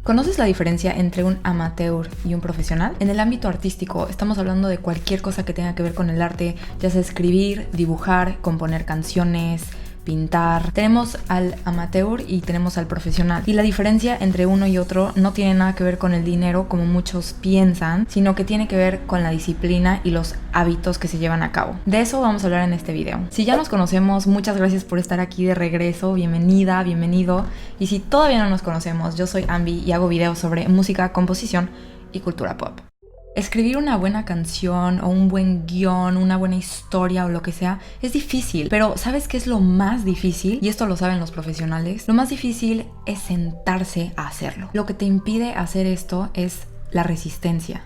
¿Conoces la diferencia entre un amateur y un profesional? En el ámbito artístico estamos hablando de cualquier cosa que tenga que ver con el arte, ya sea escribir, dibujar, componer canciones, pintar. Tenemos al amateur y tenemos al profesional. Y la diferencia entre uno y otro no tiene nada que ver con el dinero como muchos piensan, sino que tiene que ver con la disciplina y los hábitos que se llevan a cabo. De eso vamos a hablar en este video. Si ya nos conocemos, muchas gracias por estar aquí de regreso. Bienvenida, bienvenido. Y si todavía no nos conocemos, yo soy Ambi y hago videos sobre música, composición y cultura pop. Escribir una buena canción o un buen guión, una buena historia o lo que sea es difícil, pero ¿sabes qué es lo más difícil? Y esto lo saben los profesionales. Lo más difícil es sentarse a hacerlo. Lo que te impide hacer esto es la resistencia.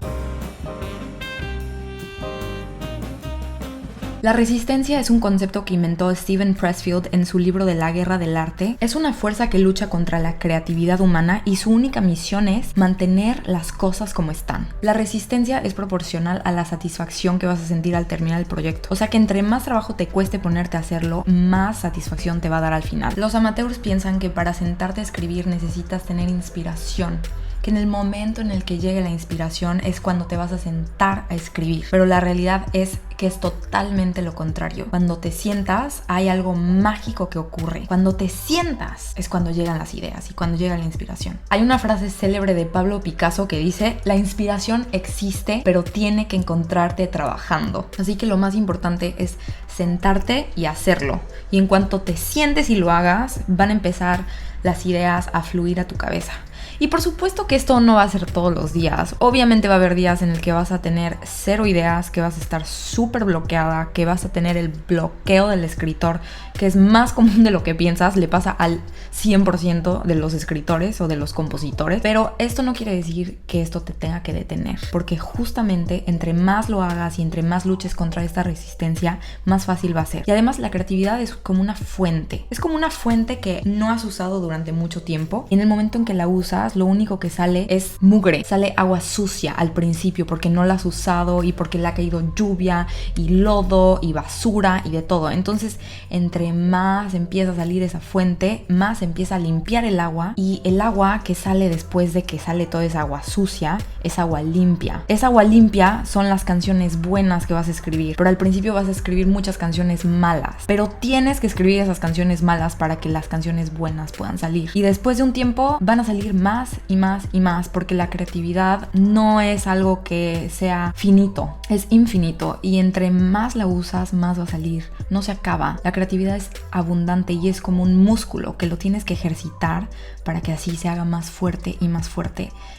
La resistencia es un concepto que inventó Steven Pressfield en su libro de La Guerra del Arte. Es una fuerza que lucha contra la creatividad humana y su única misión es mantener las cosas como están. La resistencia es proporcional a la satisfacción que vas a sentir al terminar el proyecto. O sea que entre más trabajo te cueste ponerte a hacerlo, más satisfacción te va a dar al final. Los amateurs piensan que para sentarte a escribir necesitas tener inspiración, que en el momento en el que llegue la inspiración es cuando te vas a sentar a escribir. Pero la realidad es que es totalmente lo contrario. Cuando te sientas, hay algo mágico que ocurre. Cuando te sientas es cuando llegan las ideas y cuando llega la inspiración. Hay una frase célebre de Pablo Picasso que dice: la inspiración existe, pero tiene que encontrarte trabajando. Así que lo más importante es sentarte y hacerlo. Y en cuanto te sientes y lo hagas, van a empezar las ideas a fluir a tu cabeza. Y por supuesto que esto no va a ser todos los días. Obviamente va a haber días en el que vas a tener cero ideas, que vas a estar súper bloqueada, que vas a tener el bloqueo del escritor, que es más común de lo que piensas. Le pasa al 100% de los escritores o de los compositores. Pero esto no quiere decir que esto te tenga que detener, porque justamente entre más lo hagas y entre más luches contra esta resistencia, más fácil va a ser. Y además la creatividad es como una fuente. Es como una fuente que no has usado durante mucho tiempo. Y en el momento en que la usas, lo único que sale es mugre, sale agua sucia al principio porque no la has usado y porque le ha caído lluvia y lodo y basura y de todo. Entonces, entre más empieza a salir esa fuente, más empieza a limpiar el agua, y el agua que sale después de que sale toda esa agua sucia es agua limpia. Esa agua limpia son las canciones buenas que vas a escribir, pero al principio vas a escribir muchas canciones malas, pero tienes que escribir esas canciones malas para que las canciones buenas puedan salir. Y después de un tiempo van a salir más y más y más, porque la creatividad no es algo que sea finito, es infinito, y entre más la usas, más va a salir, no se acaba. La creatividad es abundante y es como un músculo que lo tienes que ejercitar para que así se haga más fuerte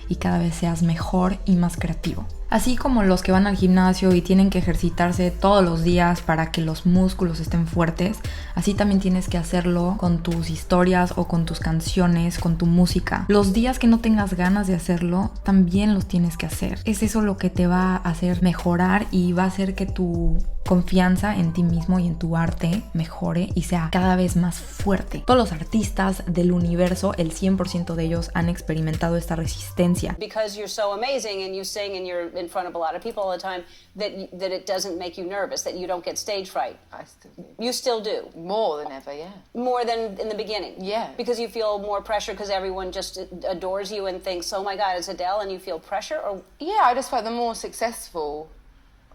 y cada vez seas mejor y más creativo. Así como los que van al gimnasio y tienen que ejercitarse todos los días para que los músculos estén fuertes, así también tienes que hacerlo con tus historias o con tus canciones, con tu música. Los días que no tengas ganas de hacerlo, también los tienes que hacer. Es eso lo que te va a hacer mejorar y va a hacer que tu confianza en ti mismo y en tu arte mejore y sea cada vez más fuerte. Todos los artistas del universo, el 100% de ellos han experimentado esta resistencia. Because you're so amazing and you sing and you're in front of a lot of people all the time, that it doesn't make you nervous, that you don't get stage fright. I still do. You still do. More than ever, yeah. More than in the beginning. Yeah. Because you feel more pressure because everyone just adores you and thinks, oh my God, it's Adele, and you feel pressure? Or Yeah, I just felt the more successful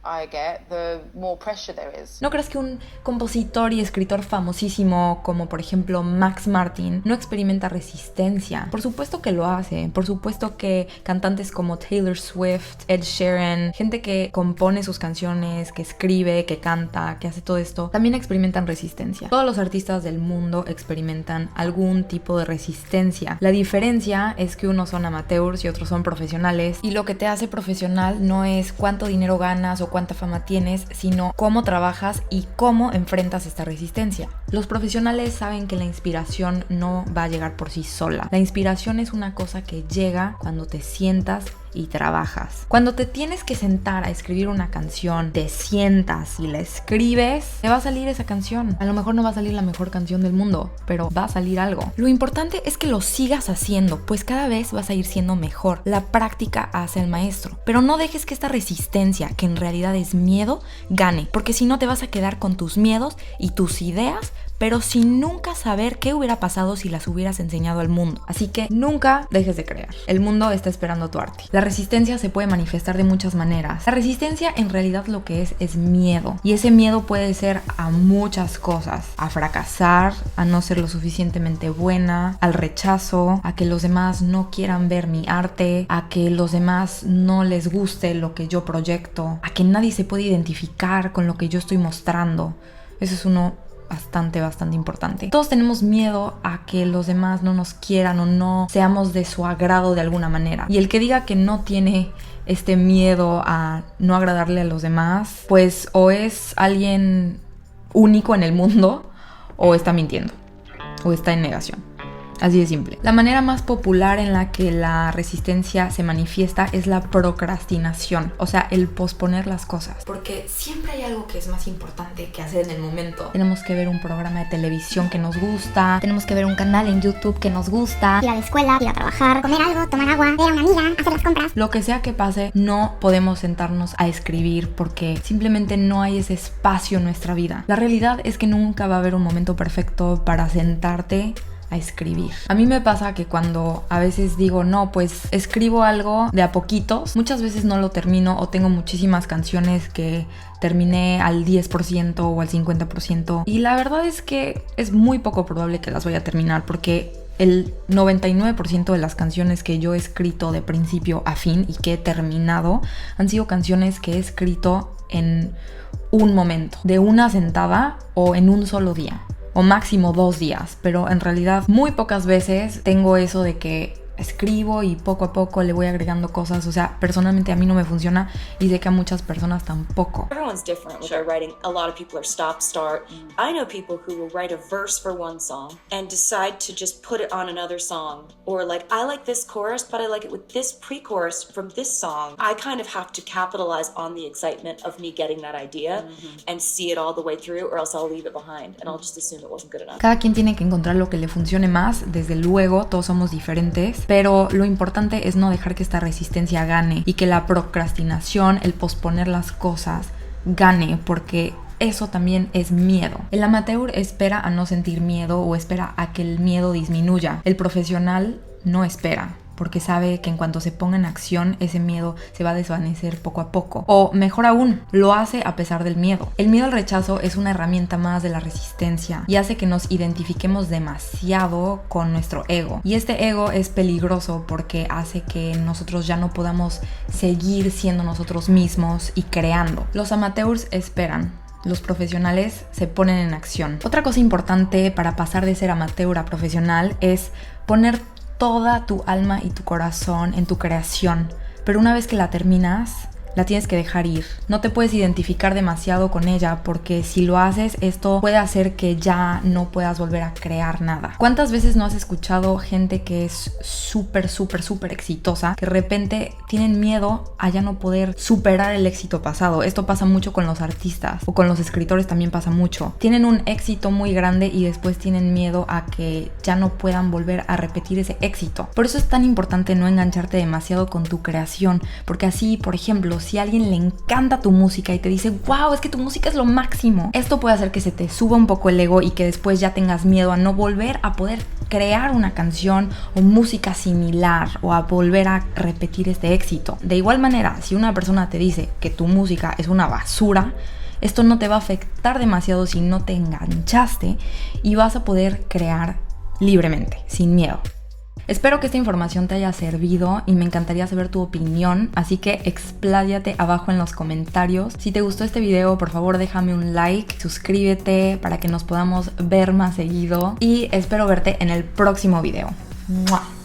I get, the more pressure there is. ¿No crees que un compositor y escritor famosísimo como por ejemplo Max Martin no experimenta resistencia? Por supuesto que lo hace. Por supuesto que cantantes como Taylor Swift, Ed Sheeran, gente que compone sus canciones, que escribe, que canta, que hace todo esto, también experimentan resistencia. Todos los artistas del mundo experimentan algún tipo de resistencia. La diferencia es que unos son amateurs y otros son profesionales, y lo que te hace profesional no es cuánto dinero ganas o cuánta fama tienes, sino cómo trabajas y cómo enfrentas esta resistencia. Los profesionales saben que la inspiración no va a llegar por sí sola. La inspiración es una cosa que llega cuando te sientas y trabajas. Cuando te tienes que sentar a escribir una canción, te sientas y la escribes, te va a salir esa canción. A lo mejor no va a salir la mejor canción del mundo, pero va a salir algo. Lo importante es que lo sigas haciendo, pues cada vez vas a ir siendo mejor. La práctica hace al maestro. Pero no dejes que esta resistencia, que en realidad es miedo, gane, porque si no te vas a quedar con tus miedos y tus ideas pero sin nunca saber qué hubiera pasado si las hubieras enseñado al mundo. Así que nunca dejes de crear. El mundo está esperando tu arte. La resistencia se puede manifestar de muchas maneras. La resistencia en realidad lo que es miedo. Y ese miedo puede ser a muchas cosas. A fracasar, a no ser lo suficientemente buena, al rechazo, a que los demás no quieran ver mi arte, a que los demás no les guste lo que yo proyecto, a que nadie se puede identificar con lo que yo estoy mostrando. Eso es uno bastante importante. Todos tenemos miedo a que los demás no nos quieran o no seamos de su agrado de alguna manera. Y el que diga que no tiene este miedo a no agradarle a los demás, pues o es alguien único en el mundo o está mintiendo o está en negación. Así de simple. La manera más popular en la que la resistencia se manifiesta es la procrastinación, o sea, el posponer las cosas. Porque siempre hay algo que es más importante que hacer en el momento. Tenemos que ver un programa de televisión que nos gusta, tenemos que ver un canal en YouTube que nos gusta, ir a la escuela, ir a trabajar, comer algo, tomar agua, ver a una amiga, hacer las compras. Lo que sea que pase, no podemos sentarnos a escribir porque simplemente no hay ese espacio en nuestra vida. La realidad es que nunca va a haber un momento perfecto para sentarte a escribir. A mí me pasa que cuando a veces digo, no, pues escribo algo de a poquitos, muchas veces no lo termino o tengo muchísimas canciones que terminé al 10% o al 50% y la verdad es que es muy poco probable que las vaya a terminar porque el 99% de las canciones que yo he escrito de principio a fin y que he terminado han sido canciones que he escrito en un momento, de una sentada o en un solo día. O máximo 2 días, pero en realidad muy pocas veces tengo eso de que escribo y poco a poco le voy agregando cosas. O sea, personalmente a mí no me funciona y sé que a muchas personas tampoco. Everyone's different with their writing. A lot of people are stop, start. I know people who will write a verse for one song and decide to just put it on another song. Or like, I like this chorus, but I like it with this pre-chorus from this song. I kind of have to capitalize on the excitement of me getting that idea and see it all the way through, or else I'll leave it behind and I'll just assume it wasn't good enough. Cada quien tiene que encontrar lo que le funcione más. Desde luego, todos somos diferentes. Pero lo importante es no dejar que esta resistencia gane y que la procrastinación, el posponer las cosas, gane, porque eso también es miedo. El amateur espera a no sentir miedo o espera a que el miedo disminuya. El profesional no espera, porque sabe que en cuanto se ponga en acción, ese miedo se va a desvanecer poco a poco. O mejor aún, lo hace a pesar del miedo. El miedo al rechazo es una herramienta más de la resistencia y hace que nos identifiquemos demasiado con nuestro ego. Y este ego es peligroso porque hace que nosotros ya no podamos seguir siendo nosotros mismos y creando. Los amateurs esperan. Los profesionales se ponen en acción. Otra cosa importante para pasar de ser amateur a profesional es poner toda tu alma y tu corazón en tu creación, pero una vez que la terminas, la tienes que dejar ir. No te puedes identificar demasiado con ella porque si lo haces, esto puede hacer que ya no puedas volver a crear nada. ¿Cuántas veces no has escuchado gente que es súper exitosa, que de repente tienen miedo a ya no poder superar el éxito pasado? Esto pasa mucho con los artistas o con los escritores también pasa mucho. Tienen un éxito muy grande y después tienen miedo a que ya no puedan volver a repetir ese éxito. Por eso es tan importante no engancharte demasiado con tu creación, porque así, por ejemplo, si a alguien le encanta tu música y te dice, wow, es que tu música es lo máximo, esto puede hacer que se te suba un poco el ego y que después ya tengas miedo a no volver a poder crear una canción o música similar o a volver a repetir este éxito. De igual manera, si una persona te dice que tu música es una basura, esto no te va a afectar demasiado si no te enganchaste y vas a poder crear libremente, sin miedo. Espero que esta información te haya servido y me encantaría saber tu opinión, así que expláyate abajo en los comentarios. Si te gustó este video, por favor déjame un like, suscríbete para que nos podamos ver más seguido y espero verte en el próximo video. ¡Mua!